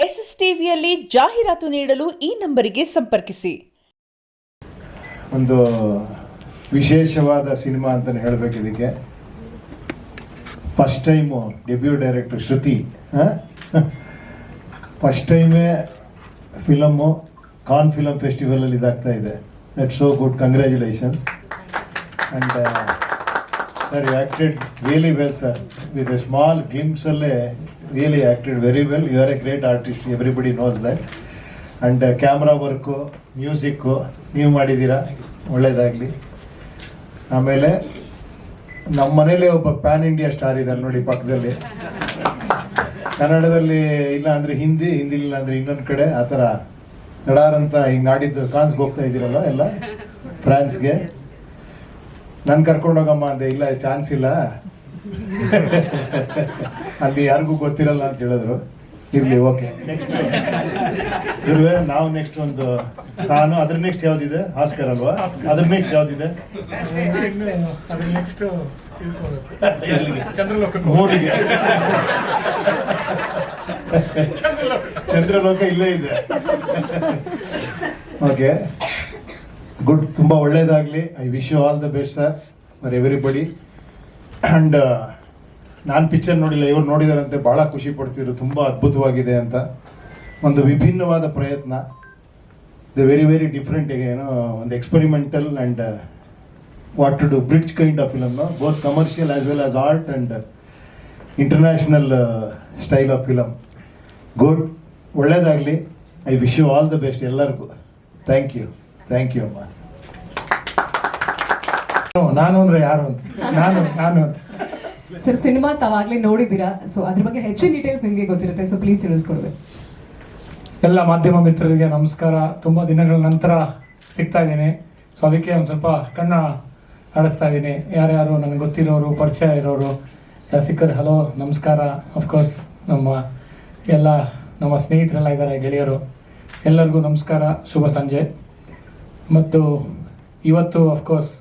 SSTVಯಲ್ಲಿ ಜಾಹೀರಾತು ನೀಡಲು ಈ ನಂಬರಿಗೆ ಸಂಪರ್ಕಿಸಿ. ಒಂದು ವಿಶೇಷವಾದ ಸಿನಿಮಾ ಅಂತಲೇ ಹೇಳಬೇಕು. ಇದಕ್ಕೆ first time debut director Shruti, first ಟೈಮೇ ಫಿಲಮ್ಮು ಕಾನ್ ಫಿಲಮ್ ಫೆಸ್ಟಿವಲಲ್ಲಿ ಇದಾಗ್ತಾ ಇದೆ. That's so good, congratulations. And sir, you acted really well sir. With a small ಗ್ಲಿಮ್ಸಲ್ಲೇ really acted very well. You are a great artist, everybody knows that. And camera work, music ನೀವು ಮಾಡಿದ್ದೀರಾ, ಒಳ್ಳೆಯದಾಗಲಿ. ಆಮೇಲೆ ನಮ್ಮ ಮನೇಲಿ ಒಬ್ಬ ಪ್ಯಾನ್ ಇಂಡಿಯಾ ಸ್ಟಾರ್ ಇದ್ದಾರೆ ನೋಡಿ ಪಕ್ಕದಲ್ಲಿ. ಕನ್ನಡದಲ್ಲಿ ಇಲ್ಲ ಅಂದರೆ ಹಿಂದಿ ಇಲ್ಲ ಅಂದರೆ ಇನ್ನೊಂದು ಕಡೆ, ಆ ಥರ ನಡಾರಂತ ಹಿಂಗೆ ನಾಡಿದ್ದು ಕಾನ್ಸ್ಗೆ ಹೋಗ್ತಾ ಇದ್ದೀರಲ್ಲ ಎಲ್ಲ ಫ್ರಾನ್ಸ್ಗೆ. ನಾನು ಕರ್ಕೊಂಡೋಗಮ್ಮ ಅಂದೆ, ಇಲ್ಲ ಚಾನ್ಸ್ ಇಲ್ಲ, ಅಲ್ಲಿ ಯಾರಿಗೂ ಗೊತ್ತಿರಲ್ಲ ಅಂತ ಹೇಳಿದ್ರು. ಇರ್ಲಿ, ಓಕೆ. ನೆಕ್ಸ್ಟ್ ಇರುವೆ ನಾವು ನೆಕ್ಸ್ಟ್ ಒಂದು ನಾನು ಅದ್ರ ನೆಕ್ಸ್ಟ್ ಯಾವ್ದಿದೆ? ಆಸ್ಕರ್ ಅಲ್ವಾ? ಅದ್ರ ನೆಕ್ಸ್ಟ್ ಯಾವ್ದಿದೆ? ಮೂಡಿಗೆ ಚಂದ್ರಲೋಕ ಇಲ್ಲೇ ಇದೆ. Okay, good. ತುಂಬ ಒಳ್ಳೇದಾಗಲಿ. I wish you all the best sir for everybody. And ನಾನು ಪಿಕ್ಚರ್ ನೋಡಿಲ್ಲ, ಇವ್ರು ನೋಡಿದಾರಂತೆ, ಭಾಳ ಖುಷಿ ಪಡ್ತಿದ್ರು, ತುಂಬ ಅದ್ಭುತವಾಗಿದೆ ಅಂತ. ಒಂದು ವಿಭಿನ್ನವಾದ ಪ್ರಯತ್ನ, ದ ವೆರಿ ವೆರಿ ಡಿಫ್ರೆಂಟ್. ಏನೋ ಒಂದು experimental and what to do bridge kind of film, both commercial as well as art and international style of film. Good, ಒಳ್ಳೇದಾಗಲಿ. I wish you all the best ಎಲ್ಲರಿಗೂ. Thank you ಅಮ್ಮ. ನಾನು ಅಂದ್ರೆ ಯಾರು ಅಂತ ನಾನು ಸರ್, ಸಿನಿಮಾ ತಾವಾಗ್ಲೇ ನೋಡಿದ್ದೀರಾ, so ಅದ್ರ ಬಗ್ಗೆ ಹೆಚ್ಚಿನ ಡೀಟೇಲ್ಸ್ ನಿಮಗೆ ಗೊತ್ತಿರುತ್ತೆ, ಸೊ ಪ್ಲೀಸ್ ತಿಳಿಸ್ಕೊಡ್ಬೇಕು. ಎಲ್ಲ ಮಾಧ್ಯಮ ಮಿತ್ರರಿಗೆ ನಮಸ್ಕಾರ. ತುಂಬ ದಿನಗಳ ನಂತರ ಸಿಗ್ತಾ ಇದ್ದೀನಿ, ಸೊ ಅದಕ್ಕೆ ಒಂದು ಸ್ವಲ್ಪ ಕಣ್ಣ ಆಡಿಸ್ತಾ ಇದ್ದೀನಿ. ಯಾರ್ಯಾರು ನನಗೆ ಗೊತ್ತಿರೋರು, ಪರಿಚಯ ಇರೋರು ಸಿಕ್ಕರು, ಹಲೋ ನಮಸ್ಕಾರ. ಅಫ್ಕೋರ್ಸ್ ನಮ್ಮ ಸ್ನೇಹಿತರೆಲ್ಲ ಇದ್ದಾರೆ, ಗೆಳೆಯರು, ಎಲ್ಲರಿಗೂ ನಮಸ್ಕಾರ, ಶುಭ ಸಂಜೆ. ಮತ್ತು ಇವತ್ತು of course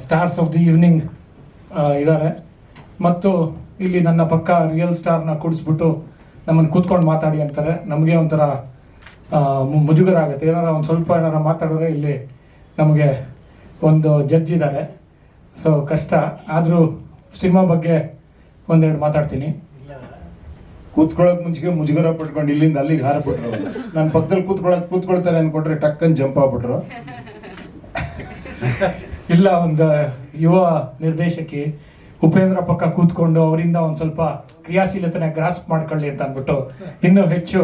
stars of the evening ಇದ್ದಾರೆ, ಮತ್ತು ಇಲ್ಲಿ ನನ್ನ ಪಕ್ಕ ರಿಯಲ್ ಸ್ಟಾರ್ನ ಕೂಡಿಸ್ಬಿಟ್ಟು ನಮ್ಮನ್ನು ಕೂತ್ಕೊಂಡು ಮಾತಾಡಿ ಅಂತಾರೆ. ನಮಗೆ ಒಂಥರ ಮುಜುಗರ ಆಗುತ್ತೆ. ಒಂದು ಸ್ವಲ್ಪ ಮಾತಾಡಿದ್ರೆ ಇಲ್ಲಿ ನಮಗೆ ಒಂದು ಜಡ್ಜ್ ಇದ್ದಾರೆ, ಸೊ ಕಷ್ಟ. ಆದರೂ ಸಿನಿಮಾ ಬಗ್ಗೆ ಒಂದೆರಡು ಮಾತಾಡ್ತೀನಿ. ಕೂತ್ಕೊಳ್ಳೋಕೆ ಮುಂಚೆಗೆ ಮುಜುಗರ ಪಟ್ಕೊಂಡು ಇಲ್ಲಿಂದ ಅಲ್ಲಿಗೆ ಹಾರಬಿಟ್ರು. ನನ್ನ ಪಕ್ಕದಲ್ಲಿ ಕೂತ್ಕೊಳ್ತಾರೆ ಅನ್ಕೊಂಡ್ರೆ ಟಕ್ಕನ್ ಜಂಪ್ ಆಗ್ಬಿಟ್ರು. ಇಲ್ಲ, ಒಂದು ಯುವ ನಿರ್ದೇಶಕಿ ಉಪೇಂದ್ರ ಪಕ್ಕ ಕೂತ್ಕೊಂಡು ಅವರಿಂದ ಒಂದು ಸ್ವಲ್ಪ ಕ್ರಿಯಾಶೀಲತೆನ ಗ್ರಾಸ್ಪ್ ಮಾಡ್ಕೊಳ್ಳಿ ಅಂತ ಅಂದ್ಬಿಟ್ಟು, ಇನ್ನೂ ಹೆಚ್ಚು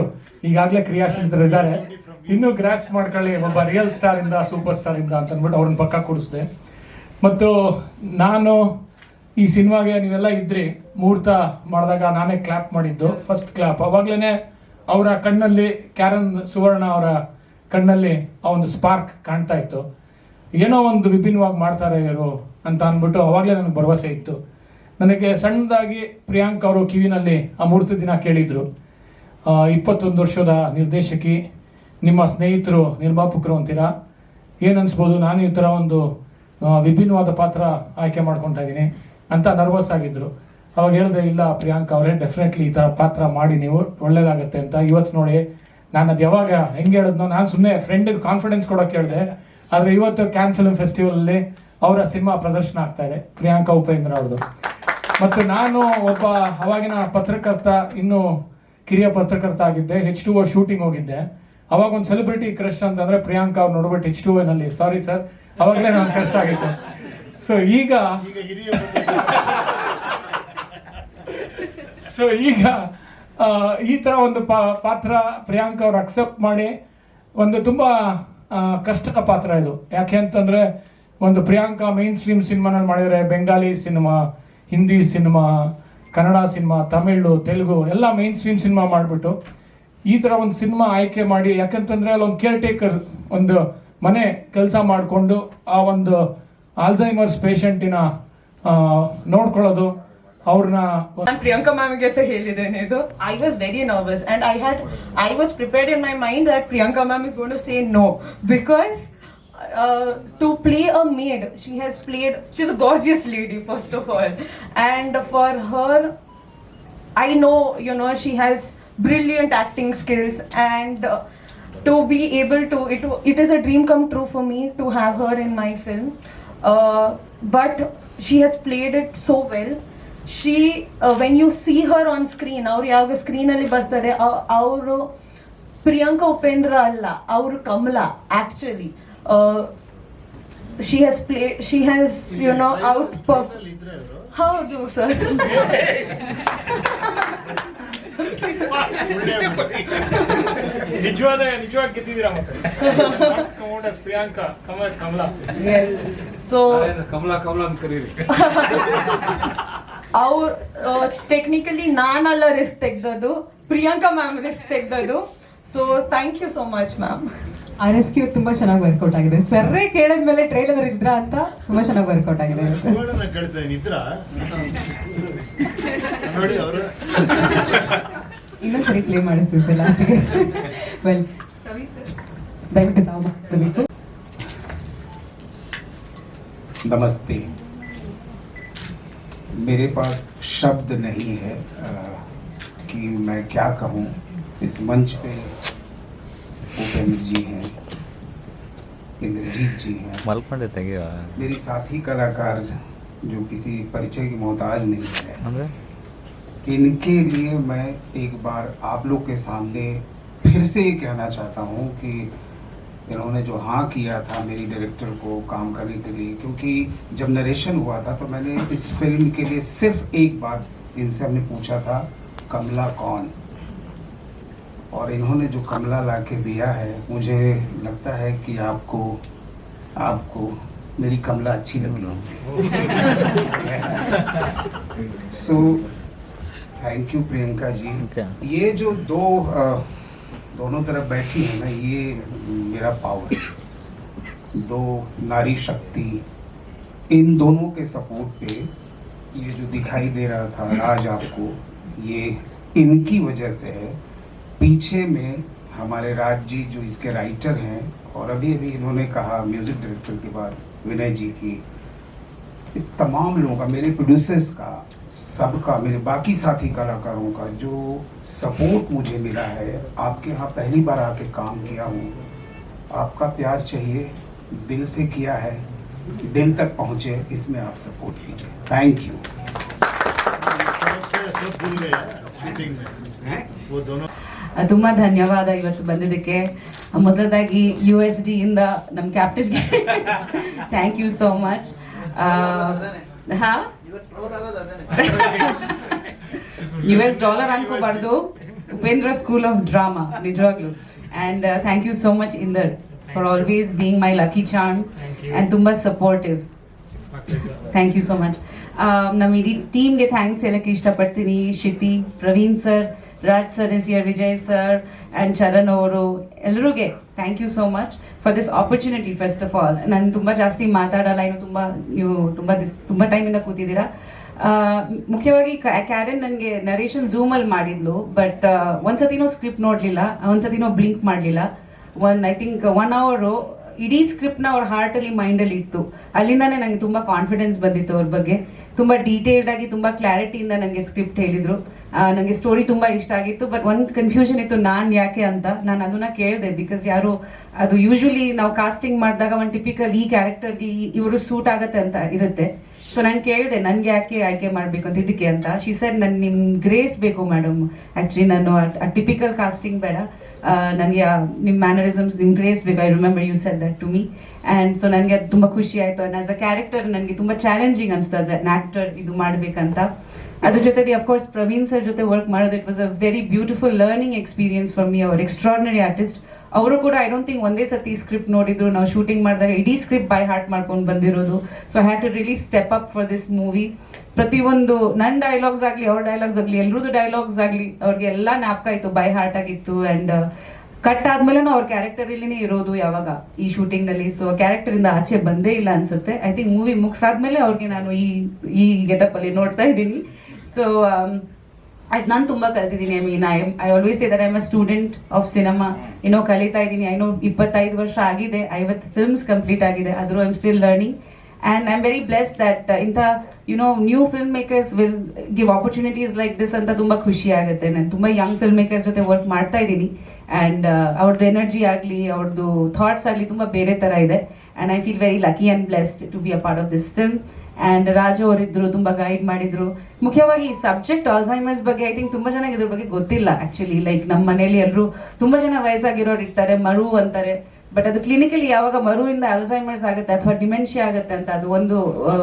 ಈಗಾಗಲೇ ಕ್ರಿಯಾಶೀಲತರು ಇದ್ದಾರೆ, ಇನ್ನೂ ಗ್ರಾಸ್ಪ್ ಮಾಡ್ಕೊಳ್ಳಿ ಒಬ್ಬ ರಿಯಲ್ ಸ್ಟಾರ್ ಇಂದ, ಸೂಪರ್ ಸ್ಟಾರ್ ಇಂದ ಅಂತ ಅಂದ್ಬಿಟ್ಟು ಅವ್ರನ್ನ ಪಕ್ಕ ಕೂಡಿಸಿದೆ. ಮತ್ತು ನಾನು ಈ ಸಿನಿಮಾಗೆ ನೀವೆಲ್ಲ ಇದ್ರಿ, ಮುಹೂರ್ತ ಮಾಡಿದಾಗ ನಾನೇ ಕ್ಲಾಪ್ ಮಾಡಿದ್ದು, ಫಸ್ಟ್ ಕ್ಲಾಪ್. ಅವಾಗ್ಲೇನೆ ಅವರ ಕಣ್ಣಲ್ಲಿ, ಕ್ಯಾರನ್ ಸುವರ್ಣ ಅವರ ಕಣ್ಣಲ್ಲಿ ಆ ಒಂದು ಸ್ಪಾರ್ಕ್ ಕಾಣ್ತಾ ಇತ್ತು. ಏನೋ ಒಂದು ವಿಭಿನ್ನವಾಗಿ ಮಾಡ್ತಾರೆ ಇವರು ಅಂತ ಅಂದ್ಬಿಟ್ಟು ಅವಾಗಲೇ ನನಗೆ ಭರವಸೆ ಇತ್ತು. ನನಗೆ ಸಣ್ಣದಾಗಿ ಪ್ರಿಯಾಂಕ್ ಅವರು ಕಿವಿನಲ್ಲಿ ಆ ಮುಹೂರ್ತ ದಿನ ಕೇಳಿದ್ರು, 21 ವರ್ಷದ ನಿರ್ದೇಶಕಿ, ನಿಮ್ಮ ಸ್ನೇಹಿತರು ನಿರ್ಮಾಪಕರು ಅಂತೀರಾ, ಏನು ಅನ್ಸ್ಬೋದು, ನಾನು ಈ ಥರ ಒಂದು ವಿಭಿನ್ನವಾದ ಪಾತ್ರ ಆಯ್ಕೆ ಮಾಡ್ಕೊತಾ ಇದ್ದೀನಿ ಅಂತ ನರ್ವಸ್ ಆಗಿದ್ರು. ಅವಾಗ ಹೇಳಿದೆ, ಇಲ್ಲ ಪ್ರಿಯಾಂಕ್ ಅವರೇ, ಡೆಫಿನೆಟ್ಲಿ ಈ ಥರ ಪಾತ್ರ ಮಾಡಿ ನೀವು, ಒಳ್ಳೇದಾಗತ್ತೆ ಅಂತ. ಇವತ್ತು ನೋಡಿ, ನಾನು ಅದು ಯಾವಾಗ ಹೆಂಗೆ ಹೇಳಿದ್ನೋ, ನಾನು ಸುಮ್ಮನೆ ಫ್ರೆಂಡಿಗೆ ಕಾನ್ಫಿಡೆನ್ಸ್ ಕೊಡೋಕೆ ಹೇಳಿದೆ, ಆದರೆ ಇವತ್ತು ಕ್ಯಾನ್ ಫಿಲ್ಮ್ ಫೆಸ್ಟಿವಲ್ ಅಲ್ಲಿ ಅವರ ಸಿನಿಮಾ ಪ್ರದರ್ಶನ ಆಗ್ತಾ ಇದೆ, ಪ್ರಿಯಾಂಕಾ ಉಪೇಂದ್ರ ಅವ್ರದ್ದು. ಮತ್ತು ನಾನು ಒಬ್ಬ ಅವಾಗಿನ ಪತ್ರಕರ್ತ, ಇನ್ನು ಕಿರಿಯ ಪತ್ರಕರ್ತ ಆಗಿದ್ದೆ, H2O ಶೂಟಿಂಗ್ ಹೋಗಿದ್ದೆ. ಅವಾಗ ಒಂದು ಸೆಲೆಬ್ರಿಟಿ ಕ್ರಶ್ ಅಂತಂದ್ರೆ ಪ್ರಿಯಾಂಕಾ ಅವ್ರು ನೋಡ್ಬಿಟ್ಟು H2O ನಲ್ಲಿ, ಸಾರಿ ಸರ್, ಅವಾಗಲೇ ನಾನು ಕಷ್ಟ ಆಗಿತ್ತು. ಸೊ ಈಗ ಈ ತರ ಒಂದು ಪಾತ್ರ ಪ್ರಿಯಾಂಕಾ ಅವ್ರು ಅಕ್ಸೆಪ್ಟ್ ಮಾಡಿ, ಒಂದು ತುಂಬಾ ಕಷ್ಟದ ಪಾತ್ರ ಇದು. ಯಾಕೆ ಅಂತಂದ್ರೆ, ಒಂದು ಪ್ರಿಯಾಂಕಾ ಮೈನ್ ಸ್ಟ್ರೀಮ್ ಸಿನಿಮಾನಲ್ಲಿ ಮಾಡಿದರೆ, Bengali cinema, Hindi cinema, Kannada cinema, Tamil, Telugu ಎಲ್ಲ ಮೈನ್ ಸ್ಟ್ರೀಮ್ ಸಿನಿಮಾ ಮಾಡಿಬಿಟ್ಟು ಈ ಥರ ಒಂದು ಸಿನಿಮಾ ಆಯ್ಕೆ ಮಾಡಿ, ಯಾಕಂತಂದ್ರೆ ಅಲ್ಲೊಂದು ಕೇರ್ ಟೇಕರ್, ಒಂದು ಮನೆ ಕೆಲಸ ಮಾಡಿಕೊಂಡು ಆ ಒಂದು ಆಲ್ಝೈಮರ್ಸ್ ಪೇಷಂಟಿನ ನೋಡ್ಕೊಳ್ಳೋದು, ಅವ್ರನ್ನ. ನಾನು ಪ್ರಿಯಾಂಕಾ ಮ್ಯಾಮ್ಗೆ ಸಹ ಹೇಳಿದ್ದೇನೆ ಇದು. I was very nervous and I was prepared in my mind that Priyanka ma'am is going to say no, because to play a maid, she's a gorgeous lady first of all, and for her I know, she has brilliant acting skills, and to be able to, it is a dream come true for me to have her in my film. But she has played it so well. She when you see her on screen, ಅವ್ರು ಯಾವಾಗ screen ಅಲ್ಲಿ ಬರ್ತಾರೆ, ಅವರು ಪ್ರಿಯಾಂಕಾ ಉಪೇಂದ್ರ ಅಲ್ಲ, ಅವರು Kamala actually. she has out ಹೌದು sir. ನಿಜವಾದ ಗೆದ್ದಿದ್ದೀರಾ ಮತ್ತೆ ಪ್ರಿಯಾಂಕಾ ಕಮಲಾ. Yes. So ಕಮಲಾ ಅಂತ ಕರೀರಿ. ಅವ್ರು ಟೆಕ್ನಿಕಲಿ ನಾನಲ್ಲ ರಿಸ್ಕ್ ತೆಗ್ದದ್ದು, ಪ್ರಿಯಾಂಕಾ ಮ್ಯಾಮ್ ರಿಸ್ಕ್ ತೆಗ್ದದ್ದು. So thank you so much ma'am. ಆ ರೆಸ್ಕ್ಯೂ ತುಂಬಾ ಚೆನ್ನಾಗಿ ವರ್ಕೌಟ್ ಆಗಿದೆ. ಸರ್ರೇ ಕೇಳಿದ್ಮೇಲೆ ಟ್ರೈಲರ್ ಇದ್ರ ಅಂತ ತುಂಬಾ ಚೆನ್ನಾಗಿ ವರ್ಕೌಟ್ ಆಗಿದೆ. ನೋಡಿ ಅವರು ಇನ್ನೊಂದ್ಸರಿ ಪ್ಲೇ ಮಾಡಿಸ್ತೀವಿ ಸರ್ ಲಾಸ್ಟಿಗೆ. ವೆಲ್ ದಯವಿಟ್ಟು ತಾವು ಮಾತಾಡಬೇಕು. नमस्ते. मेरे पास शब्द नहीं है कि मैं क्या कहूँ. इस मंच पे उपेंद्र जी हैं, इंद्रजीत जी हैं, मेरी साथी कलाकार जो किसी परिचय की मोहताज नहीं है. इनके लिए मैं एक बार आप लोग के सामने फिर से ये कहना चाहता हूँ कि इन्होंने जो हाँ किया था मेरी डायरेक्टर को काम करने के लिए, क्योंकि जब नरेशन हुआ था तो मैंने इस फिल्म के लिए सिर्फ एक बार इनसे हमने पूछा था कमला कौन, और इन्होंने जो कमला ला के दिया है, मुझे लगता है कि आपको मेरी कमला अच्छी लगी. So thank you Priyanka ji. ये जो दोनों तरफ बैठी है ना, ये मेरा पावर है. दो नारी शक्ति, इन दोनों के सपोर्ट पे ये जो दिखाई दे रहा था राज आपको, ये इनकी वजह से है. पीछे में हमारे राज जी जो इसके राइटर हैं, और अभी इन्होंने कहा म्यूजिक डायरेक्टर के बाद विनय जी की, तमाम लोगों का, मेरे प्रोड्यूसर्स का, सबका, मेरे बाकी साथी कलाकारों का जो सपोर्ट मुझे मिला है. आपके यहाँ पहली बार आके काम किया हूँ. आपका प्यार चाहिए, दिल से किया है, दिल तक पहुँचे, इसमें आप सपोर्ट कीजिए. Thank you. वो दोनों ತುಂಬಾ ಧನ್ಯವಾದ ಇವತ್ತು ಬಂದಿದ್ದಕ್ಕೆ. ಮೊದಲದಾಗಿ USD ಇಂದ ನಮ್ಮ ಕ್ಯಾಪ್ಟನ್ಗೆ thank you so much. $US ಅನ್ಕೋಬಾರ್ದು, ಉಪೇಂದ್ರ ಸ್ಕೂಲ್ ಆಫ್ ಡ್ರಾಮಾ ನಿಜವಾಗ್ಲು. And thank you so much Inder for always being my lucky charm and ತುಂಬಾ supportive. Thank you so much. ನಮ್ಮ ಇಡೀ ಟೀಮ್ಗೆ ಥ್ಯಾಂಕ್ಸ್ ಹೇಳಕ್ಕೆ ಇಷ್ಟಪಡ್ತೀನಿ. Shiti, Praveen sir, Raj sir is here, Vijay sir and Charan ಅವರು, ಎಲ್ಲರಿಗೆ thank you so much for this opportunity. First of all ನಾನು ತುಂಬಾ ಜಾಸ್ತಿ ಮಾತಾಡಲ್ಲ, ನೀವು ತುಂಬಾ ಟೈಮಿಂದ ಕೂತಿದ್ದೀರಾ. ಮುಖ್ಯವಾಗಿ ಕ್ಯಾರೆನ್ ನನಗೆ ನರೇಷನ್ ಝೂಮಲ್ಲಿ ಮಾಡಿದ್ಲು, ಬಟ್ ಒಂದ್ಸತಿನೂ ಸ್ಕ್ರಿಪ್ಟ್ ನೋಡ್ಲಿಲ್ಲ, ಒಂದ್ಸತಿನೂ ಬ್ಲಿಂಕ್ ಮಾಡಲಿಲ್ಲ. ಐ ಥಿಂಕ್ 1 hour ಇಡೀ ಸ್ಕ್ರಿಪ್ಟ್ನ ಅವ್ರ ಹಾರ್ಟಲ್ಲಿ ಮೈಂಡಲ್ಲಿ ಇತ್ತು. ಅಲ್ಲಿಂದಾನೇ ನನಗೆ ತುಂಬಾ ಕಾನ್ಫಿಡೆನ್ಸ್ ಬಂದಿತ್ತು ಅವ್ರ ಬಗ್ಗೆ. ತುಂಬಾ ಡೀಟೇಲ್ಡ್ ಆಗಿ ತುಂಬಾ ಕ್ಲಾರಿಟಿಯಿಂದ ನನಗೆ ಸ್ಕ್ರಿಪ್ಟ್ ಹೇಳಿದ್ರು. ನನಗೆ ಸ್ಟೋರಿ ತುಂಬಾ ಇಷ್ಟ ಆಗಿತ್ತು. ಬಟ್ ಒಂದು ಕನ್ಫ್ಯೂಷನ್ ಇತ್ತು, ನಾನ್ ಯಾಕೆ ಅಂತ. ನಾನು ಅದನ್ನ ಕೇಳಿದೆ, ಬಿಕಾಸ್ ಯಾರು ಅದು ಯೂಶುವಲಿ ನಾವು ಕಾಸ್ಟಿಂಗ್ ಮಾಡಿದಾಗ ಒಂದು ಟಿಪಿಕಲ್ ಈ ಕ್ಯಾರೆಕ್ಟರ್ಗೆ ಇವರು ಸೂಟ್ ಆಗತ್ತೆ ಅಂತ ಇರುತ್ತೆ. ಸೊ ನಾನು ಕೇಳಿದೆ ನನ್ಗೆ ಯಾಕೆ ಆಯ್ಕೆ ಮಾಡ್ಬೇಕು ಅಂತ ಇದಕ್ಕೆ ಅಂತ. ಶಿ ಸೆಡ್ ನಿಮ್ ಗ್ರೇಸ್ ಬೇಕು ಮೇಡಮ್, ಆಕ್ಚುಲಿ ನಾನು ಟಿಪಿಕಲ್ ಕಾಸ್ಟಿಂಗ್ ಬೇಡ, ನನಗೆ ನಿಮ್ಮ ಮ್ಯಾನರಿಸಮ್ಸ್, ನಿಮ್ ಗ್ರೇಸ್ ಬೇಕು. I remember you said that to me. And so ನನಗೆ ಅದು ತುಂಬಾ ಖುಷಿ ಆಯ್ತು. ಅಂಡ್ ಆಸ್ ಅ ಕ್ಯಾರೆಕ್ಟರ್ ನನಗೆ ತುಂಬಾ ಚಾಲೆಂಜಿಂಗ್ ಅನ್ಸ್ತು ಆಸ್ ಅನ್ ಆಕ್ಟರ್ ಇದು ಮಾಡ್ಬೇಕಂತ. ಅದ್ರ ಜೊತೆಗೆ ಅಫ್ಕೋರ್ಸ್ ಪ್ರವೀಣ್ ಸರ್ ಜೊತೆ ವರ್ಕ್ ಮಾಡೋದು, it was a very beautiful learning experience for me. ಅವರ್ ಎಕ್ಸ್ಟ್ರಾರ್ಡಿನರಿ ಆರ್ಟಿಸ್ಟ್. ಅವರು ಕೂಡ ಐ ಡೋಂಟ್ ಥಿಂಕ್ ಒಂದೇ ಸತಿ ಸ್ಕ್ರಿಪ್ಟ್ ನೋಡಿದ್ರು. ನಾವು ಶೂಟಿಂಗ್ ಮಾಡಿದಾಗ ಇಡೀ ಸ್ಕ್ರಿಪ್ಟ್ ಬೈ ಹಾರ್ಟ್ ಮಾಡ್ಕೊಂಡು ಬಂದಿರೋದು. So I had to really step up for this movie. ಪ್ರತಿಯೊಂದು ನನ್ನ ಡೈಲಾಗ್ಸ್ ಆಗಲಿ, ಅವ್ರ ಡೈಲಾಗ್ಸ್ ಆಗಲಿ, ಎಲ್ರದ್ದು ಡೈಲಾಗ್ಸ್ ಆಗಲಿ, ಅವ್ರಿಗೆ ಎಲ್ಲ ಜ್ಞಾಪಕ ಇತ್ತು, ಬೈ ಹಾರ್ಟ್ ಆಗಿತ್ತು. ಅಂಡ್ ಕಟ್ ಆದ್ಮೇಲೆ ಅವ್ರ ಕ್ಯಾರೆಕ್ಟರ್ ಇಲ್ಲಿನೇ ಇರೋದು ಯಾವಾಗ ಈ ಶೂಟಿಂಗ್ ನಲ್ಲಿ. ಸೊ ಕ್ಯಾರೆಕ್ಟರ್ ಇಂದ ಆಚೆ ಬಂದೇ ಇಲ್ಲ ಅನ್ಸುತ್ತೆ. ಐ ಥಿಂಕ್ ಮೂವಿ ಮುಗಿಸಾದ್ಮೇಲೆ ಅವ್ರಿಗೆ ನಾನು ಈ ಗೆಟಪ್ ಅಲ್ಲಿ ನೋಡ್ತಾ ಇದ್ದೀನಿ. ಸೊ ನಾನು ತುಂಬಾ ಕಲ್ತಿದ್ದೀನಿ. I always say that I am a student of cinema. ಕಲಿತಾ ಇದ್ದೀನಿ. 25 ವರ್ಷ ಆಗಿದೆ, 50 ಫಿಲ್ಮ್ಸ್ ಕಂಪ್ಲೀಟ್ ಆಗಿದೆ, ಆದ್ರೂ I am still learning. And I'm very blessed that new filmmakers will give opportunities like this ಅಂತ ತುಂಬಾ ಖುಷಿ ಆಗುತ್ತೆ. ನಾನು ತುಂಬಾ ಯಂಗ್ ಫಿಲ್ಮ್ ಮೇಕರ್ಸ್ ಜೊತೆ ವರ್ಕ್ ಮಾಡ್ತಾ ಇದ್ದೀನಿ ಅಂಡ್ ಅವ್ರದ್ದು ಎನರ್ಜಿ ಆಗಲಿ ಅವ್ರದ್ದು ಥಾಟ್ಸ್ ಆಗಲಿ ತುಂಬಾ ಬೇರೆ ತರ ಇದೆ. And I feel very lucky and blessed to be a part of this film. And Raju ಅವರಿದ್ರು, ತುಂಬಾ ಗೈಡ್ ಮಾಡಿದ್ರು. ಮುಖ್ಯವಾಗಿ ಈ ಸಬ್ಜೆಕ್ಟ್ ಆಲ್ಝೈಮರ್ಸ್ ಬಗ್ಗೆ ಐ ಥಿಂಕ್ ತುಂಬಾ ಜನಕ್ಕೆ ಇದ್ರ ಬಗ್ಗೆ ಗೊತ್ತಿಲ್ಲ ಆಕ್ಚುಲಿ. ಲೈಕ್ ನಮ್ಮ ಮನೇಲಿ ಎಲ್ಲರೂ ತುಂಬಾ ಜನ ವಯಸ್ಸಾಗಿರೋರು ಇರ್ತಾರೆ, ಮರು ಅಂತಾರೆ. ಬಟ್ ಅದು ಕ್ಲಿನಿಕಲಿ ಯಾವಾಗ ಮರುವಿಂದ ಅಲ್ಝೈಮರ್ಸ್ ಆಗುತ್ತೆ ಅಥವಾ ಡಿಮೆನ್ಷಿಯಾ ಆಗುತ್ತೆ ಅಂತ ಅದು ಒಂದು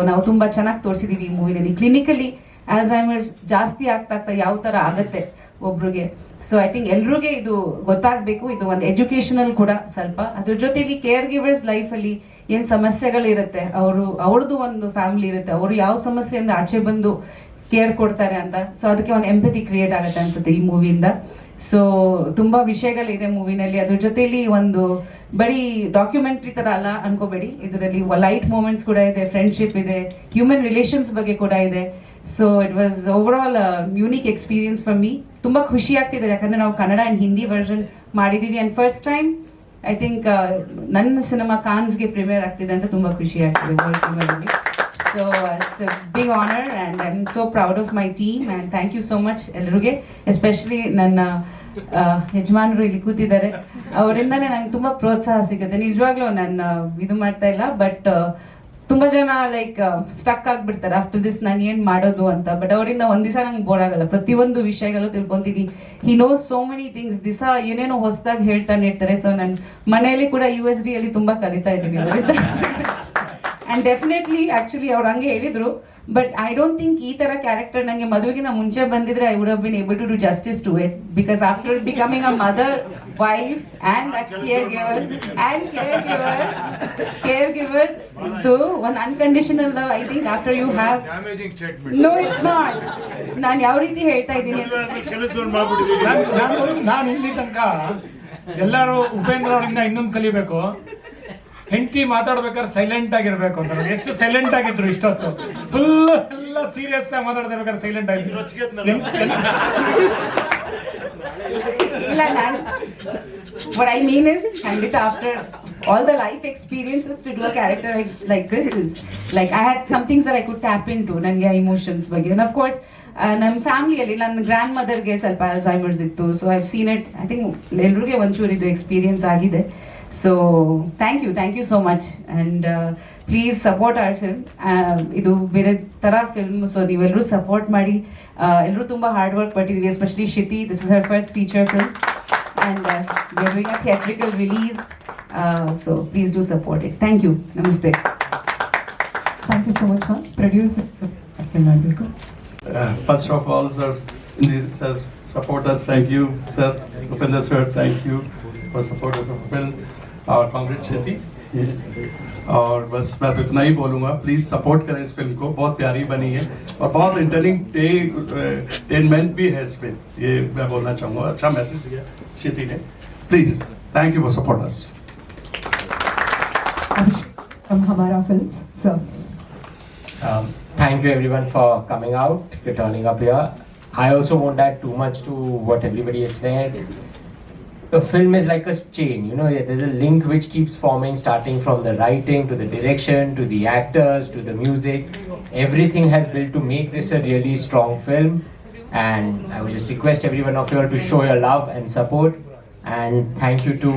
ನಾವು ತುಂಬಾ ಚೆನ್ನಾಗಿ ತೋರಿಸಿದೀವಿ ಈ ಮೂವಿನಲ್ಲಿ. ಕ್ಲಿನಿಕಲಿ ಅಲ್ಝೈಮರ್ಸ್ ಜಾಸ್ತಿ ಆಗ್ತಾ ಯಾವ ತರ ಆಗುತ್ತೆ ಒಬ್ರಿಗೆ. ಸೊ ಐ ಥಿಂಕ್ ಎಲ್ರಿಗೂ ಇದು ಗೊತ್ತಾಗ್ಬೇಕು. ಇದು ಒಂದು ಎಜುಕೇಶನಲ್ ಕೂಡ ಸ್ವಲ್ಪ. ಅದ್ರ ಜೊತೆಲಿ ಕೇರ್ ಗಿವರ್ಸ್ ಲೈಫ್ ಅಲ್ಲಿ ಏನ್ ಸಮಸ್ಯೆಗಳಿರುತ್ತೆ, ಅವ್ರದ್ದು ಒಂದು ಫ್ಯಾಮಿಲಿ ಇರುತ್ತೆ, ಅವರು ಯಾವ ಸಮಸ್ಯೆಯಿಂದ ಆಚೆ ಬಂದು ಕೇರ್ ಕೊಡ್ತಾರೆ ಅಂತ. ಸೊ ಅದಕ್ಕೆ ಒಂದು ಎಂಪತಿ ಕ್ರಿಯೇಟ್ ಆಗುತ್ತೆ ಅನ್ಸುತ್ತೆ ಈ ಮೂವಿಯಿಂದ. ಸೊ ತುಂಬಾ ವಿಷಯಗಳಿದೆ ಮೂವಿನಲ್ಲಿ. ಅದ್ರ ಜೊತೆಲಿ ಒಂದು ಬರೀ ಡಾಕ್ಯುಮೆಂಟ್ರಿ ತರ ಅಲ್ಲ ಅನ್ಕೋಬೇಡಿ, ಇದರಲ್ಲಿ ಲೈಟ್ ಮೂಮೆಂಟ್ಸ್ ಕೂಡ ಇದೆ, ಫ್ರೆಂಡ್ಶಿಪ್ ಇದೆ, ಹ್ಯೂಮನ್ ರಿಲೇಷನ್ಸ್ ಬಗ್ಗೆ ಕೂಡ ಇದೆ. So it was over all unique experience for me. ತುಂಬಾ ಖುಷಿ ಆಗ್ತಿದೆ ಯಾಕಂದ್ರೆ ನಾವು ಕನ್ನಡ ಅಂಡ್ ಹಿಂದಿ ವರ್ಷನ್ ಮಾಡಿದೀವಿ and first time I think ನನ್ನ ಸಿನಿಮಾ ಕಾನ್ಸ್ಗೆ ಪ್ರೀಮಿಯರ್ ಆಗ್ತಿದೆ ಅಂತ ತುಂಬಾ ಖುಷಿ ಆಗ್ತಿದೆ world premiere. So it's a big honour and I am so proud of my team and thank you so much ಎಲ್ರಿಗೆ. ಎಸ್ಪೆಷಲಿ ನನ್ನ ಯಜಮಾನರು ಇಲ್ಲಿ ಕೂತಿದ್ದಾರೆ, ಅವರಿಂದಾನೇ ನಂಗೆ ತುಂಬಾ ಪ್ರೋತ್ಸಾಹ ಸಿಗುತ್ತೆ. ನಿಜವಾಗ್ಲೂ ನಾನು ಇದು ಮಾಡ್ತಾ ಇಲ್ಲ, ಬಟ್ ತುಂಬಾ ಜನ ಲೈಕ್ ಸ್ಟಕ್ ಆಗ್ಬಿಡ್ತಾರೆ ಆಫ್ಟರ್ ದಿಸ್ ನಾನು ಏನ್ ಮಾಡೋದು ಅಂತ. ಬಟ್ ಅವರಿಂದ ಒಂದ್ ದಿವಸ ನಂಗೆ ಬೋರ್ ಆಗಲ್ಲ, ಪ್ರತಿಯೊಂದು ವಿಷಯಗಳು ತಿಳ್ಕೊಂತೀನಿ. He knows so many things, ದಿವಸ ಏನೇನೋ ಹೊಸದಾಗಿ ಹೇಳ್ತಾನೆ ಇರ್ತಾರೆ. ಸೊ ನಾನು ಮನೆಯಲ್ಲಿ ಕೂಡ USD ಅಲ್ಲಿ ತುಂಬಾ ಕಲಿತಾ ಇದ್ದೀನಿ ಅವರಿಂದ. ಅಂಡ್ ಡೆಫಿನೆಟ್ಲಿ ಆಕ್ಚುಲಿ ಅವ್ರು ಹಂಗೆ ಹೇಳಿದ್ರು, ಬಟ್ ಐ ಡೋಂಟ್ ಥಿಂಕ್ ಈ ತರ ಕ್ಯಾರೆಕ್ಟರ್ ನಂಗೆ ಮದುವೆಗಿಂತ ಮುಂಚೆ ಬಂದಿದ್ರೆ I would have been able to do justice to it. Because after becoming a mother, wife and care giver ಇದು ಒಂದು unconditional love. I think after you have know it's not. ನಾನು ಯಾವ ರೀತಿ ಹೇಳ್ತಾ ಇದ್ದೀನಿ, ನಾನು ಇಲ್ಲಿ ತನಕ ಎಲ್ಲರೂ ಉಪೇಂದ್ರ ಅವರಿಂದ ಇನ್ನೊಂದು ಕಲಿಬೇಕು. ಹೆಂಡತಿ ಮಾತಾಡ್ಬೇಕಾದ್ರೆ ಸೈಲೆಂಟ್ ಆಗಿರ್ಬೇಕು ಅಂತ. ಎಷ್ಟು ಸೈಲೆಂಟ್ ಆಗಿದ್ರು ಇಷ್ಟೊತ್ತು, ಫುಲ್ ಎಲ್ಲ ಸೀರಿಯಸ್ ಆಗಿ ಮಾತಾಡ್ತಿರ್ಬೇಕಾದ್ರೆ ಸೈಲೆಂಟ್ ಆಗಿದ್ರು. ಇಲ್ಲ, ನಾನು what I mean is ಖಂಡಿತ after all the life experiences to do a character like this is like I had some things that I could tap into ನನಗೆ emotions ಬಗ್ಗೆ. And of course ನನ್ನ ಫ್ಯಾಮಿಲಿಯಲ್ಲಿ ನನ್ನ grand ಮದರ್ಗೆ ಸ್ವಲ್ಪ Alzheimer's ಇತ್ತು. So I have seen it. I think ಎಲ್ರಿಗೆ ಒಂಚೂರು ಇದು ಎಕ್ಸ್ಪೀರಿಯನ್ಸ್ ಆಗಿದೆ. So thank you so much and please support our film. ಇದು ಬೇರೆ ತರ ಫಿಲ್ಮ್, ಸೊ ನೀವೆಲ್ಲರೂ ಸಪೋರ್ಟ್ ಮಾಡಿ. ಎಲ್ಲರೂ ತುಂಬಾ ಹಾರ್ಡ್ ವರ್ಕ್ ಪಟ್ಟಿದ್ದೀವಿ, especially Shiti. This is her first feature film and we are doing a theatrical release, so please do support it. Thank you. Namaste. Thank you so much ಮಾ. Producer ಮಾಡಬೇಕು. First of all, sir, supporters, thank you, sir. Upendra sir, thank you for supporters of film. और Congress Shiti. और बस मैं तो इतना ही बोलूँगा, please support करें इस फिल्म को. बहुत प्यारी बनी है और बहुत एंटरटेनमेंट भी है इसमें, ये मैं बोलना चाहूँगा. अच्छा मैसेज दिया Shiti ने. Please thank you for support us. from Hamara Films, sir. Thank you everyone for coming out, for turning up here. I also won't add too much to what everybody has said. The film is like a chain, there's a link which keeps forming, starting from the writing to the direction to the actors to the music. Everything has built to make this a really strong film, and I would just request everyone of you all to show your love and support. And thank you to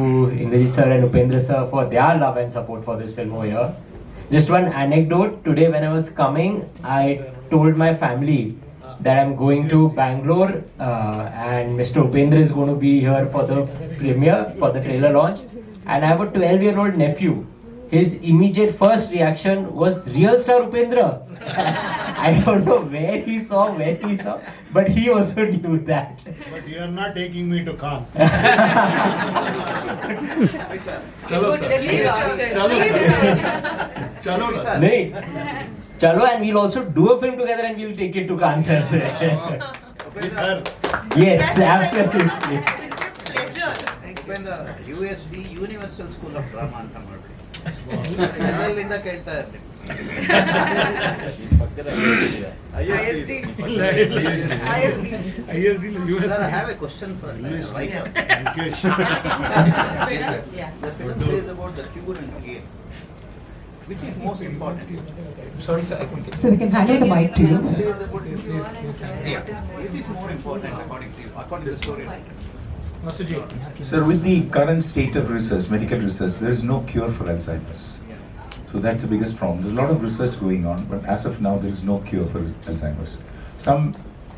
Indrajit sir and Upendra sir for their love and support for this film over here. Just one anecdote, today when I was coming, I told my family that I'm going to Bangalore and Mr. Upendra is going to be here for the premiere, for the trailer launch, and I have a 12-year-old nephew. His immediate first reaction was real star Upendra. I don't know where he saw, but he also knew that. But you are not taking me to Cannes. चलो sir, चलो ना. नहीं, chalo, and we'll also do a film together and we'll take it to Cannes as well. With her. Yes, absolutely. USD universal school of drama ಅಂತ ಮಾಡ್ಬಿಡಿ. ಎಲ್ಲೆಲ್ಲಿಂದ ಕೇಳ್ತಾ ಇರ್ತೀನಿ. ISD US. Sir, I have a question for writer. Mukesh. The film is about the cure and care. which is most important? Sorry, sir, I couldn't get. So we can hand over the mic to you. Says a good news. Yeah. Which is more important according to you, according to the story? Sir, with the current state of research, medical research, there is no cure for Alzheimer's. So that's the biggest problem. There's a lot of research going on, but as of now, there is no cure for Alzheimer's. Some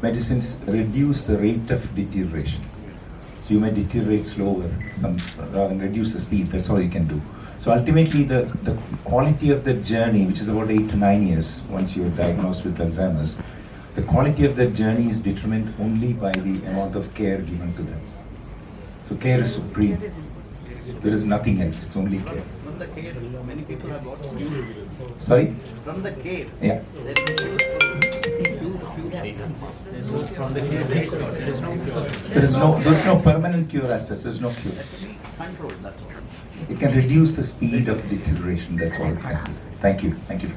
medicines reduce the rate of deterioration. So you may deteriorate slower, rather than reduce the speed. That's all you can do. So ultimately, the quality of the journey, which is about 8 to 9 years once you're diagnosed with Alzheimer's, the quality of that journey is determined only by the amount of care given to them. So care is supreme. There is nothing else. It's only care. From the care, many people have got. Sorry? From the care. Yeah. There's no permanent cure as such. There's no cure. Control, that's all. It can reduce the speed of deterioration. That's all it can do. Thank you. Thank you.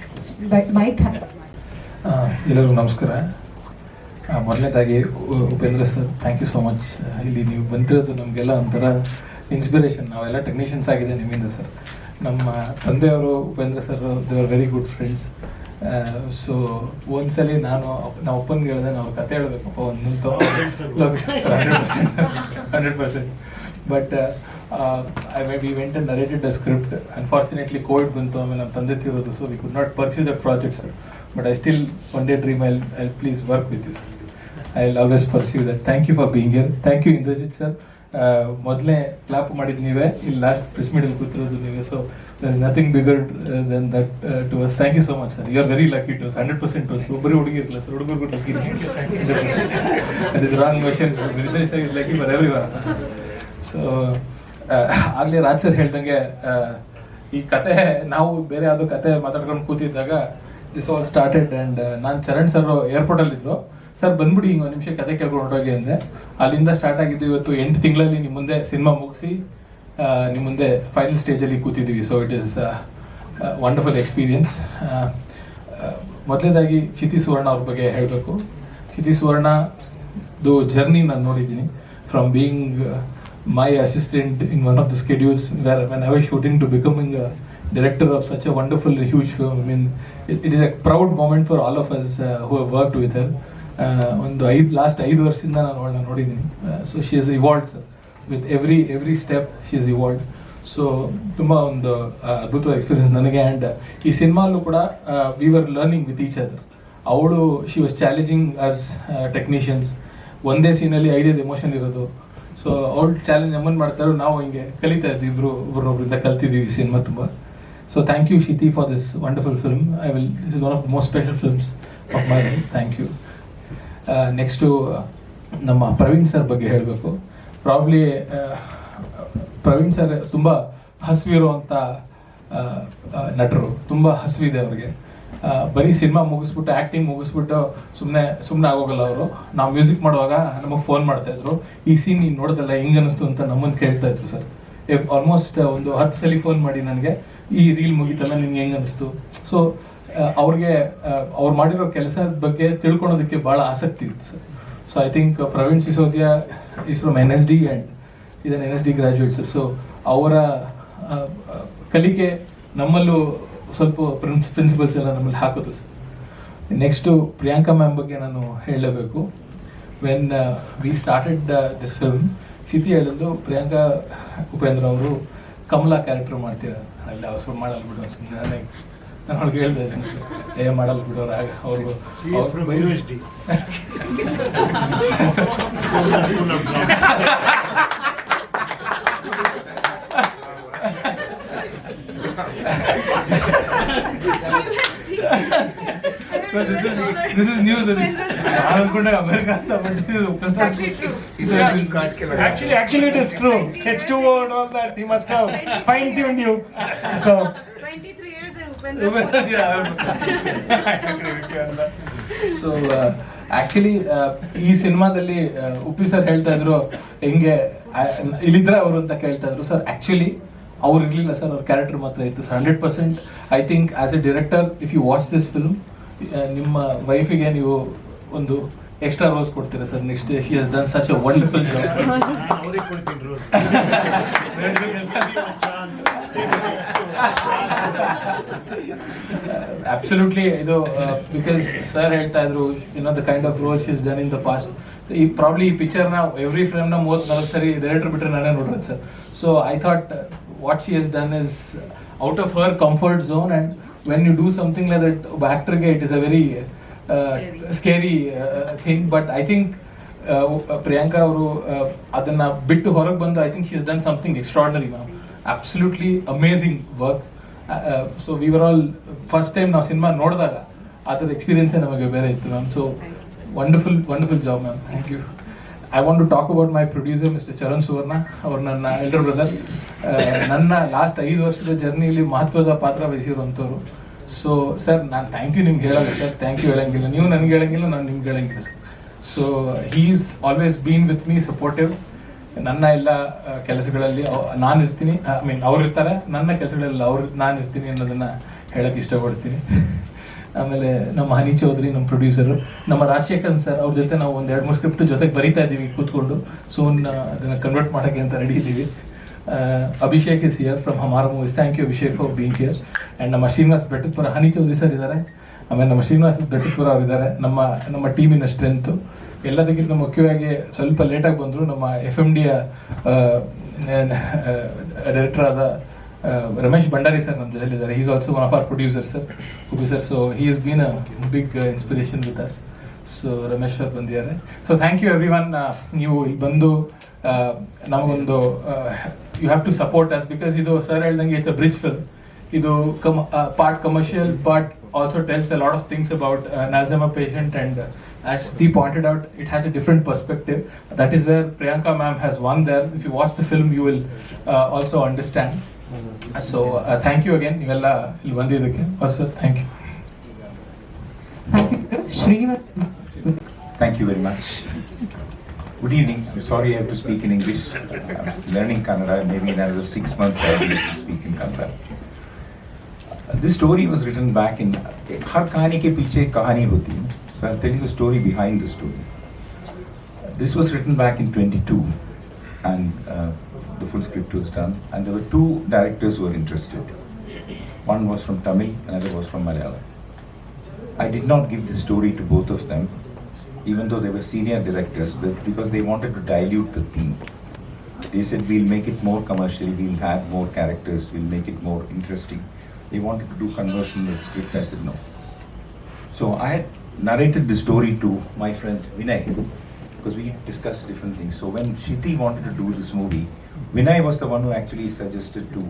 Mic. ಎಲ್ಲರಿಗೂ ನಮಸ್ಕಾರ. ಮೊದಲನೇದಾಗಿ Upendra sir, thank you so much. ಇಲ್ಲಿ ನೀವು ಬಂದಿರೋದು ನಮಗೆಲ್ಲ ಒಂಥರ inspiration. ನಾವೆಲ್ಲ technicians ಆಗಿದೆ ನಿಮ್ಮಿಂದ ಸರ್. ನಮ್ಮ ತಂದೆಯವರು Upendra sir, they are very good friends. So ಒಂದ್ಸಲಿ ನಾವು ಅಪ್ಪನಿಗೆ ಹೇಳಿದೆ, ನಾವು ಕತೆ ಹೇಳ್ಬೇಕಪ್ಪ ಒಂದಂತ 100%. But we went and narrated a script. Unfortunately covid ಬಂತು, ಆಮೇಲೆ ನಮ್ಮ ತಂದೆ ತೀರೋದು, so we could not pursue that project sir. But I still one day dream I'll please work with you, sir. I'll always pursue that. Thank you for being here. Thank you Indrajit sir. ಮೊದಲೇ clap ಮಾಡಿದ್ ನೀವೇ, ಇಲ್ಲಿ last press ಮೀಟಲ್ಲಿ ಕೂತಿರೋದು ನೀವೇ. So there is nothing bigger than that to us. Thank you so much sir. You are very lucky to us. 100% to us. ಒಬ್ಬರೇ ಹುಡುಗಿರಲ್ಲ sir, ಹುಡುಗರು lucky. That is wrong question. Indrajit sir is lucky for everyone. So ಆಗ್ಲೇ Raj sir ಹೇಳ್ದಂಗೆ, ಈ ಕತೆ ನಾವು ಬೇರೆ ಯಾವುದೋ ಕತೆ ಮಾತಾಡ್ಕೊಂಡು ಕೂತಿದ್ದಾಗ ದಿಸ್ ಆಲ್ ಸ್ಟಾರ್ಟೆಡ್. ಆ್ಯಂಡ್ ನಾನು ಚರಣ್ ಸರ್ ಏರ್ಪೋರ್ಟಲ್ಲಿ ಇದ್ರು, ಸರ್ ಬಂದ್ಬಿಡಿ ಹಿಂಗೆ ಒಂದು ನಿಮಿಷ ಕತೆ ಕೇಳ್ಕೊಂಡು ಹೊರಟೋಗಿ ಅಂದೆ. ಅಲ್ಲಿಂದ ಸ್ಟಾರ್ಟ್ ಆಗಿದ್ದು. ಇವತ್ತು 8 ತಿಂಗಳಲ್ಲಿ ನಿಮ್ಮ ಮುಂದೆ ಸಿನಿಮಾ ಮುಗಿಸಿ ನಿಮ್ಮ ಮುಂದೆ ಫೈನಲ್ ಸ್ಟೇಜಲ್ಲಿ ಕೂತಿದ್ದೀವಿ. So it is wonderful experience. ಮೊದಲನೇದಾಗಿ ಕ್ಷಿತಿ ಸುವರ್ಣ ಅವ್ರ ಬಗ್ಗೆ ಹೇಳಬೇಕು. ಕ್ಷಿತಿ ಸುವರ್ಣದು ಜರ್ನಿ ನಾನು ನೋಡಿದ್ದೀನಿ. From being my assistant in one of the schedules when I was shooting to becoming director of such a wonderful, huge film. I mean, it is a proud moment for all of us who have worked with her. Last 5 ವರ್ಷದಿಂದ ನಾನು ನೋಡಿದ್ದೀನಿ. So she has evolved, sir. With every step she has evolved. So ತುಂಬ ಒಂದು ಅದ್ಭುತವಾದ experience ನನಗೆ. And ಈ ಸಿನಿಮಾಲ್ಲೂ ಕೂಡ we were learning with each other. ಅವಳು she was challenging us technicians. ಒಂದೇ ಸೀನಲ್ಲಿ 5 ಎಮೋಷನ್ ಇರೋದು. ಸೊ ಅವಳು ಚಾಲೆಂಜ್ ನಮ್ಮನ್ನು ಮಾಡ್ತಾರೋ, ನಾವು ಹಿಂಗೆ ಕಲಿತಾ ಇದ್ವಿ, ಒಬ್ಬರೊಬ್ಬರಿಂದ ಕಲ್ತಿದ್ದೀವಿ ಈ ಸಿನಿಮಾ ತುಂಬ. So thank you Shiti for this wonderful film. This is one of the most special films of my life. Thank you. Next to ನಮ್ಮ ಪ್ರವೀಣ್ ಸರ್ ಬಗ್ಗೆ ಹೇಳಬೇಕು. ಪ್ರಾಬ್ಲಿ ಪ್ರವೀಣ್ ಸರ್ ತುಂಬ ಹಸಿವಿರುವಂಥ ನಟರು. ತುಂಬ ಹಸಿವಿದೆ ಅವ್ರಿಗೆ. ಬರೀ ಸಿನಿಮಾ ಮುಗಿಸ್ಬಿಟ್ಟು, ಆ್ಯಕ್ಟಿಂಗ್ ಮುಗಿಸ್ಬಿಟ್ಟು ಸುಮ್ಮನೆ ಆಗೋಗಲ್ಲ ಅವರು. ನಾವು ಮ್ಯೂಸಿಕ್ ಮಾಡುವಾಗ ನಮಗೆ ಫೋನ್ ಮಾಡ್ತಾಯಿದ್ರು, ಈ ಸೀನ್ ನೀನು ನೋಡೋದಲ್ಲ ಹೆಂಗೆ ಅನ್ನಿಸ್ತು ಅಂತ ನಮ್ಮನ್ನು ಕೇಳ್ತಾ ಇದ್ರು ಸರ್. ಆಲ್ಮೋಸ್ಟ್ ಒಂದು 10 ಸಲ ಫೋನ್ ಮಾಡಿ ನನಗೆ, ಈ ರೀಲ್ ಮುಗಿತಲ್ಲ ನಿಮ್ಗೆ ಹೆಂಗೆ ಅನಿಸ್ತು. ಸೊ ಅವ್ರಿಗೆ ಅವ್ರು ಮಾಡಿರೋ ಕೆಲಸದ ಬಗ್ಗೆ ತಿಳ್ಕೊಳೋದಕ್ಕೆ ಭಾಳ ಆಸಕ್ತಿ ಇತ್ತು sir. So I think Praveen Sisodia is from NSD and ಇದನ್ನು NSD ಗ್ರಾಜ್ಯುಯೇಟ್ ಸರ್. ಸೊ ಅವರ ಕಲಿಕೆ ನಮ್ಮಲ್ಲೂ ಸ್ವಲ್ಪ ಪ್ರಿನ್ಸಿಪಲ್ಸ್ ಎಲ್ಲ ನಮ್ಮಲ್ಲಿ ಹಾಕೋದು ಸರ್. ನೆಕ್ಸ್ಟು ಪ್ರಿಯಾಂಕಾ ಮ್ಯಾಮ್ ಬಗ್ಗೆ ನಾನು ಹೇಳಲೇಬೇಕು. When we started this film, Kshiti ಹೇಳಿದ್ದು ಪ್ರಿಯಾಂಕಾ ಉಪೇಂದ್ರ ಅವರು ಕಮಲಾ ಕ್ಯಾರೆಕ್ಟರ್ ಮಾಡ್ತಿದ್ದಾರೆ. ಅಲ್ಲಿ ಅವ್ರು ಮಾಡಲ್ಲ ಬಿಡು, ಸುಮ್ಮನೆ ನಾನು ಅವ್ರಿಗೆ ಹೇಳ್ತಾ ಇದ್ದೀನಿ, ಮಾಡಲ್ಲ ಬಿಡೋರು ಅವ್ರಿಗೂ. This is news. ನಾನು ಅನ್ಕೊಂಡಾಗ ಅಮೆರಿಕ ಅಂತ Actually it is true. H2O and all that, he must have fine-tuned you. So 23 years in Upendra. So actually ಈ ಸಿನಿಮಾದಲ್ಲಿ ಉಪ್ಪಿ ಸರ್ ಹೇಳ್ತಾ ಇದ್ರು ಹೆಂಗೆ ಇಲ್ಲಿದ್ರೆ ಅವರು ಅಂತ ಕೇಳ್ತಾ ಇದ್ರು ಸರ್. ಆ್ಯಕ್ಚುಲಿ ಅವ್ರು ಇರಲಿಲ್ಲ ಸರ್, ಅವ್ರ ಕ್ಯಾರೆಕ್ಟರ್ ಮಾತ್ರ ಇತ್ತು sir. 100% I think as a director, if you watch this film, ನಿಮ್ಮ ವೈಫಿಗೆ ನೀವು ಒಂದು ಎಕ್ಸ್ಟ್ರಾ ರೋಸ್ ಕೊಡ್ತೀರಾ sir next day? She has done such a wonderful job. ಅವ್ರಿಗೆ ಕೊಡ್ತೀನಿ ರೋಸ್. ಅಬ್ಸಲ್ಯೂಟ್ಲಿ ಇದು ಬಿಕಾಸ್ ಸರ್ ಹೇಳ್ತಾ ಇದ್ರು the kind of role she is done in the past. ಈ ಪ್ರಾಬ್ಲಿ ಈ ಪಿಕ್ಚರ್ನ ಎವ್ರಿ ಫ್ರೇಮ್ನ 34 ಸರಿ ಡೈರೆಕ್ಟರ್ ಬಿಟ್ಟರೆ ನಾನೇ ನೋಡಿರೋದು sir. So I thought what she has done is out of her comfort zone, and when you do something like that ಆ್ಯಕ್ಟರ್ಗೆ it is a very scary thing. But I think Priyanka ಅವರು ಅದನ್ನ ಬಿಟ್ಟು ಹೊರಗೆ ಬಂದು I think she has done something extraordinary ma'am. Absolutely amazing work. So we were all first time ನಾವು cinema ನೋಡಿದಾಗ ಅದರ ಎಕ್ಸ್ಪೀರಿಯನ್ಸೇ ನಮಗೆ ಬೇರೆ ಇತ್ತು ma'am. So wonderful job ma'am. Thank you. I want to talk about my producer mister Charan ಸುವರ್ಣ. ಅವ್ರು ನನ್ನ elder brother. ನನ್ನ ಲಾಸ್ಟ್ 5 ವರ್ಷದ ಜರ್ನಿಯಲ್ಲಿ ಮಹತ್ವದ ಪಾತ್ರ ವಹಿಸಿರುವಂಥವ್ರು. ಸೊ ಸರ್ ನಾನು ಥ್ಯಾಂಕ್ ಯು ನಿಮ್ಗೆ ಹೇಳಲ್ಲ ಸರ್, ಥ್ಯಾಂಕ್ ಯು ಹೇಳಂಗಿಲ್ಲ, ನೀವು ನನಗೆ ಹೇಳಂಗಿಲ್ಲ, ನಾನು ನಿಮ್ಗೆ ಹೇಳಂಗಿಲ್ಲ sir. So he is always been with me supportive. ನನ್ನ ಎಲ್ಲ ಕೆಲಸಗಳಲ್ಲಿ ನಾನು ಇರ್ತೀನಿ, ಐ ಮೀನ್ ಅವ್ರು ಇರ್ತಾರೆ, ನನ್ನ ಕೆಲಸಗಳಲ್ಲಿ ನಾನು ಇರ್ತೀನಿ ಅನ್ನೋದನ್ನ ಹೇಳಕ್ಕೆ ಇಷ್ಟಪಡ್ತೀನಿ. ಆಮೇಲೆ ನಮ್ಮ ಹನಿ ಚೌಧರಿ ನಮ್ಮ ಪ್ರೊಡ್ಯೂಸರು, ನಮ್ಮ ರಾಜಶೇಖರ್ ಸರ್ ಅವ್ರ ಜೊತೆ ನಾವು 2-3 ಸ್ಕ್ರಿಪ್ಟ್ ಜೊತೆಗೆ ಬರೀತಾ ಇದ್ದೀವಿ ಕೂತ್ಕೊಂಡು. ಸೋನ್ ಅದನ್ನು ಕನ್ವರ್ಟ್ ಮಾಡೋಕ್ಕೆ ಅಂತ ರೆಡಿ ಇದ್ದೀವಿ. Abhishek is here from Hamara movies. Thank you Abhishek for being here. And ನಮ್ಮ ಶ್ರೀನಿವಾಸ್ ಬೆಟ್ಟಪುರ ಹನಿ ಚೌಧರಿ ಸರ್ ಇದ್ದಾರೆ. ಆಮೇಲೆ ನಮ್ಮ ಶ್ರೀನಿವಾಸ್ ಬೆಟ್ಟಪುರ ಅವ್ರು ಇದ್ದಾರೆ. ನಮ್ಮ ಟೀಮಿನ ಸ್ಟ್ರೆಂತು. ಎಲ್ಲದಕ್ಕಿಂತ ಮುಖ್ಯವಾಗಿ ಸ್ವಲ್ಪ ಲೇಟಾಗಿ ಬಂದರು ನಮ್ಮ FMDಯ ಡೈರೆಕ್ಟರ್ ಆದ ರಮೇಶ್ ಭಂಡಾರಿ ಸರ್ ನಮ್ಮ ಜೊತೆಲಿದ್ದಾರೆ. Is also one of our producer sir. So he has been a big inspiration with us. So Ramesh sir ಬಂದಿದ್ದಾರೆ. So thank you everyone. ನೀವು ಇಲ್ಲಿ ಬಂದು ನಮಗೊಂದು you have to support us, because ಇದು sir ಹೇಳ್ದಂಗೆ it's a bridge film. ಇದು part commercial, but also tells a lot of things about an Alzheimer patient, and as Shruti pointed out, it has a different perspective. That is where Priyanka ma'am has won there. If you watch the film, you will also understand. So thank you again. Nivella illi bandidakke also thank you. Thank you, sir. Srinivas. Thank you very much. Good evening. I'm sorry I have to speak in English. I'm learning Kannada. Maybe in another 6 months I will speak in Kannada. This story was written back in. हर कहानी के पीछे एक कहानी होती है. So I'll tell you the story behind the story. This was written back in 22, and the full script was done. And there were 2 directors who were interested. One was from Tamil, another was from Malayalam. I did not give the story to both of them, even though they were senior directors, because they wanted to dilute the theme. They said, we'll make it more commercial, we'll have more characters, we'll make it more interesting. They wanted to do conversion in the script. I said no. So I had narrated the story to my friend Vinay, because we discussed different things. So when Shruti wanted to do this movie, Vinay was the one who actually suggested to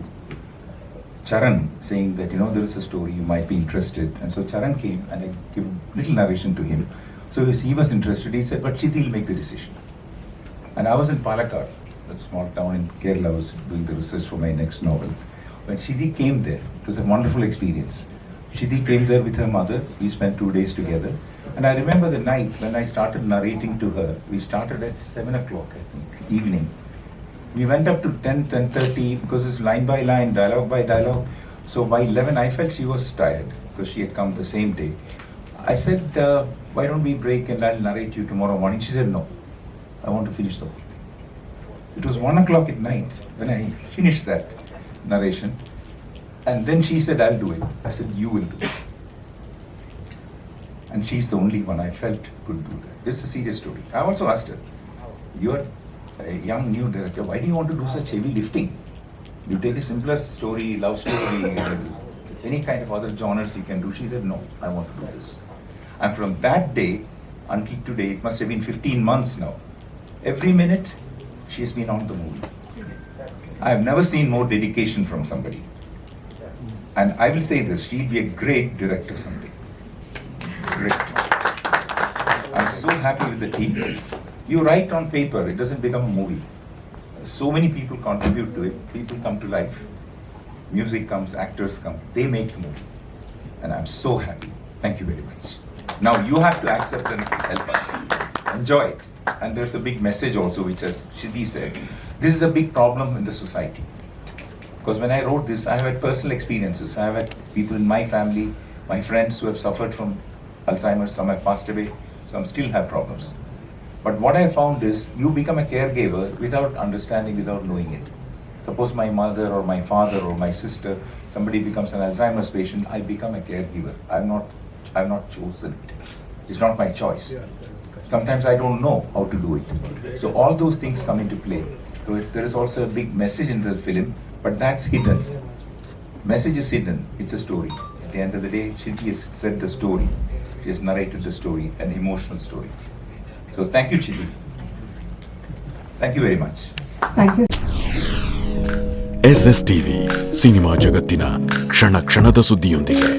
Charan, saying that there is a story, you might be interested. And so Charan came and I gave little narration to him. So he was interested. He said, but Shruti will make the decision. And I was in Palakkad, a small town in Kerala. I was doing the research for my next novel. When Shruti came there, it was a wonderful experience. Shruti came there with her mother. We spent 2 days together. And I remember the night when I started narrating to her. We started at 7 o'clock, I think, evening. We went up to 10:30 because it's line by line, dialogue by dialogue. So by 11, I felt she was tired because she had come the same day. I said, why don't we break and I'll narrate you tomorrow morning? She said, no, I want to finish the whole thing. It was 1 o'clock at night when I finished that narration, and then she said, I'll do it. I said, you will do it. And she's the only one I felt could do that. This is a serious story. I also asked her, you're a young new director, why do you want to do such heavy lifting? You take a simpler story, love story, any kind of other genres you can do. She said, no, I want to do this. And from that day until today, it must have been 15 months now, every minute she's been on the movie. I have never seen more dedication from somebody. And I will say this, she'll be a great director someday. Great. I'm so happy with the team. You write on paper, it doesn't become a movie. So many people contribute to it, people come to life. Music comes, actors come, they make the movie. And I'm so happy. Thank you very much. Now you have to accept and help us. Enjoy it. And there's a big message also, which, as Shruti said, this is a big problem in the society. Because when I wrote this, I have had personal experiences. I have had people in my family, my friends who have suffered from Alzheimer's. Some have passed away, Some still have problems. But what I found is you become a caregiver without understanding, without knowing it. Suppose my mother or my father or my sister, somebody becomes an Alzheimer's patient, I become a caregiver. I've not chosen it. It's not my choice. Sometimes I don't know how to do it. So all those things come into play. So there is also a big message in the film, but that's hidden. Message is hidden. It's a story. At the end of the day, Shruti has said the story. She has narrated the story, an emotional story. So thank you, Shruti. Thank you very much. Thank you. SS TV ಸಿನಿಮಾ ಜಗತ್ತಿನ ಕ್ಷಣ ಕ್ಷಣದ ಸುದ್ದಿಯೊಂದಿಗೆ